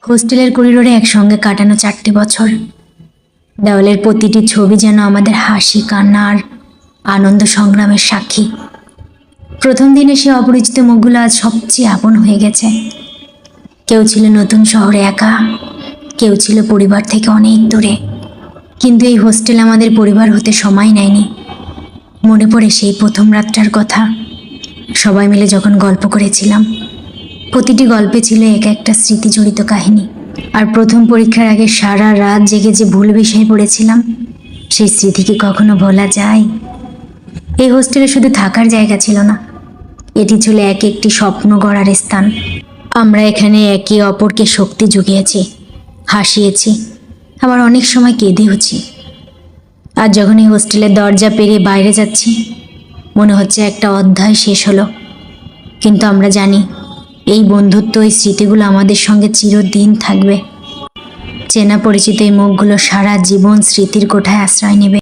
হোস্টেলের করিডোরে একসঙ্গে কাটানো 4টে বছর। দেওয়ালের প্রতিটি ছবি যেন আমাদের হাসি, কান্না আর আনন্দ সংগ্রামের সাক্ষী। প্রথম দিনে সে অপরিচিত মুখগুলো আজ সবচেয়ে আপন হয়ে গেছে। কেউ ছিল নতুন শহরে একা, কেউ ছিল পরিবার থেকে অনেক দূরে। কিন্তু এই হোস্টেল আমাদের পরিবার হতে সময় নেয়নি। মনে পড়ে সেই প্রথম রাতটার কথা, সবাই মিলে যখন গল্প করেছিলাম। প্রতিটি গল্পে ছিল এক একটা স্মৃতি জড়িত কাহিনী। আর প্রথম পরীক্ষার আগে সারা রাত জেগে যে ভুল বিষয়ে পড়েছিলাম, সেই স্মৃতি কি কখনো ভোলা যায়? এই হোস্টেলে শুধু থাকার জায়গা ছিল না, এটি ছিল এক একটি স্বপ্ন গড়ার স্থান। আমরা এখানে একে অপরকে শক্তি জুগিয়েছি, হাসিয়েছি, আবার অনেক সময় কেঁদেওছি। আর যখন এই হোস্টেলের দরজা পেরিয়ে বাইরে যাচ্ছি, মনে হচ্ছে একটা অধ্যায় শেষ হলো। কিন্তু আমরা জানি এই বন্ধুত্ব, এই স্মৃতিগুলো আমাদের সঙ্গে চিরদিন থাকবে। চেনা পরিচিত এই মুখগুলো সারা জীবন স্মৃতির কোঠায় আশ্রয় নেবে।